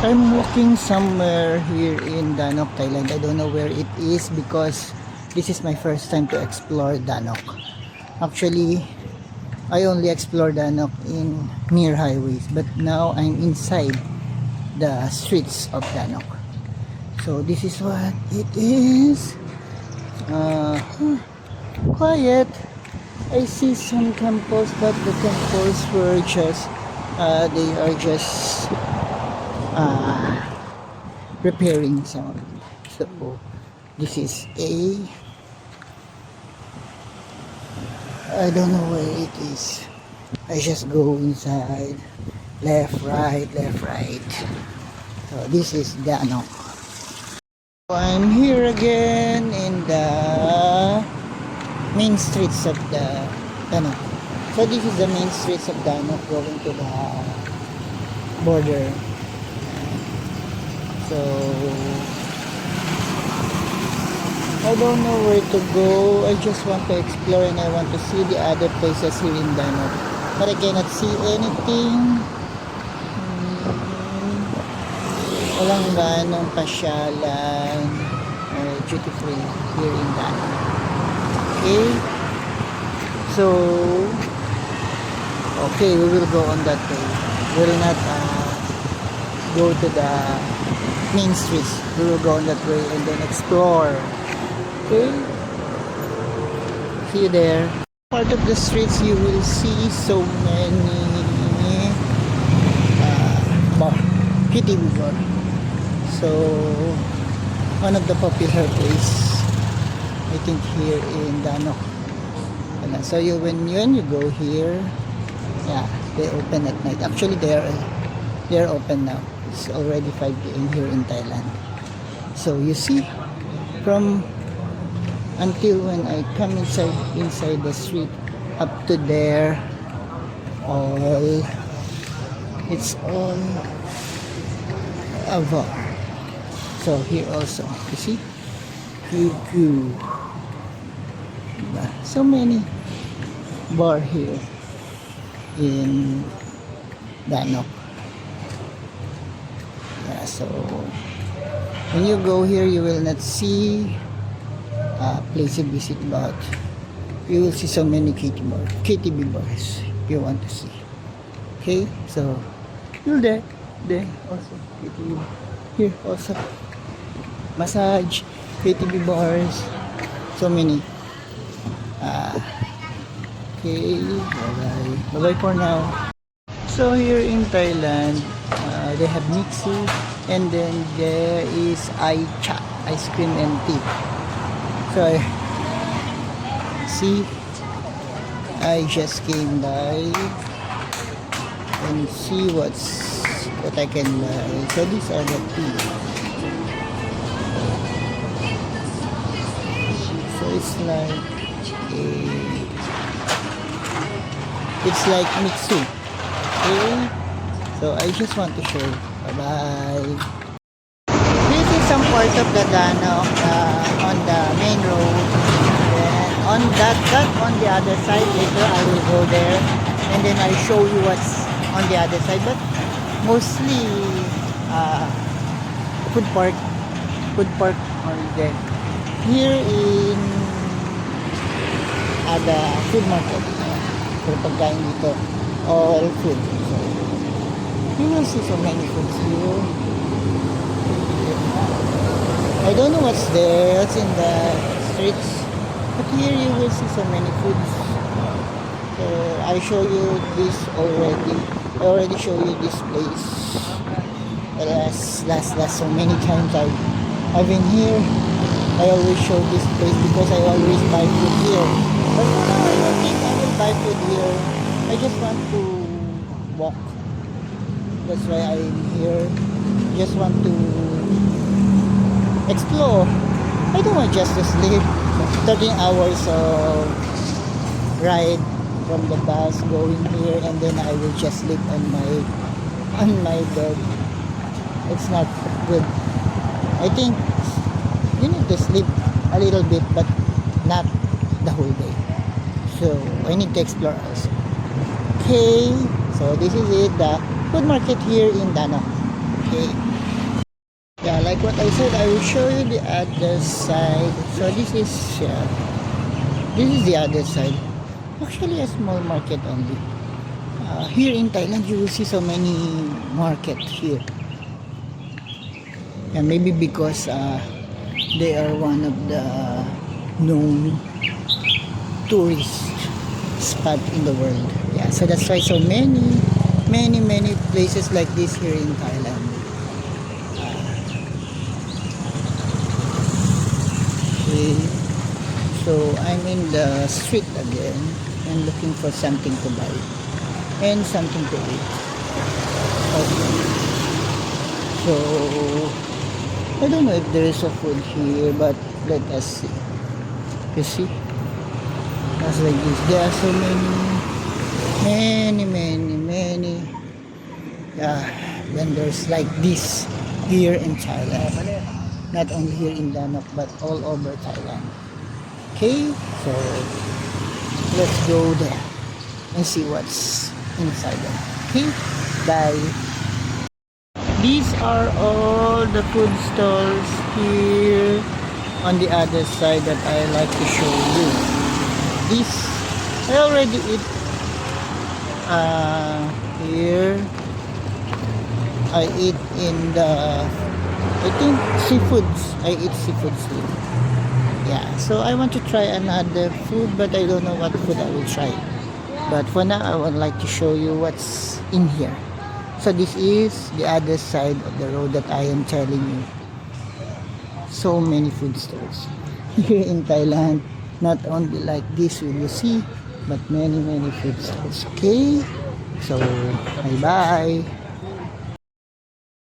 I'm walking somewhere here in Danok, Thailand. I don't know where it is because this is my first time to explore Danok. Actually, I only explore Danok in near highways, but now I'm inside the streets of Danok. So this is what it is. Quiet. I see some temples, but the temples were just they are just repairing some. So this is I don't know where it is. I just go inside, left, right, left, right. So this is Danok. I'm here again in the main streets of the Danok. So this is the main streets of Danok going to the border. So I don't know where to go. I just want to explore and I want to see the other places here in Danok. But I cannot see anything. Walang ganong pasyalan duty free here in Danok. Okay. So okay, we will go on that way. We will not go to the main streets. We will go on that way and then explore. Okay, see you there. Part of the streets you will see so many bar, kitty bar. So one of the popular place I think here in Danok. So when you go here, yeah, they open at night. Actually they are open now. It's already 5 p.m. here in Thailand. So you see, from until when I come inside the street up to there, it's all a bar. So here also, you see, so many bar here in Danok. Yeah, so when you go here, you will not see place to visit, but you will see so many KTV bars if you want to see. Okay, so you're there also KTV. Here also massage, KTV bars, so many. Okay, bye bye for now. So here in Thailand, they have Mixu, and then there is iChat, ice cream and tea. So I just came by and see what I can buy. So these are the tea. So it's like Mixu. Okay, so I just want to show you. Bye bye. This is some part of the Danok on the main road. Then on that on the other side, later I will go there and then I'll show you what's on the other side. But mostly food park on there. Here in the food market, pero pagkain dito, all food. So you will see so many foods here. I don't know what's there, what's in the streets, but here you will see so many foods. So I show you this already. I already show you this place. Last so many times I've been here. I always show this place because I always buy food here. But now I don't think I will buy food here. I just want to walk. That's why I'm here. Just want to explore. I don't want just to sleep. 13 hours of ride from the bus going here, and then I will just sleep on my bed. It's not good. I think you need to sleep a little bit, but not the whole day. So I need to explore also. Okay, so this is it, the food market here in Danok. Okay. like what I said, I will show you the other side. So this is the other side. Actually, a small market only. Here in Thailand, you will see so many market here. And maybe because they are one of the known tourist spot in the world. Yeah, so that's why so many places like this here in Thailand. Okay, so I'm in the street again and looking for something to buy and something to eat. Okay. So I don't know if there is a food here, but let us see. You see? As like this, there are so many vendors like this here in Thailand. Not only here in Danok, but all over Thailand. Okay, so let's go there and see what's inside them. Okay, bye. These are all the food stalls here on the other side that I like to show you. This I already eat here. I eat in the, I think, seafoods. I eat seafoods here. Yeah, so I want to try another food, but I don't know what food I will try. But for now, I would like to show you what's in here. So this is the other side of the road that I am telling you. So many food stores here in Thailand. Not only like this will you see, but many food stores. Okay, so bye bye.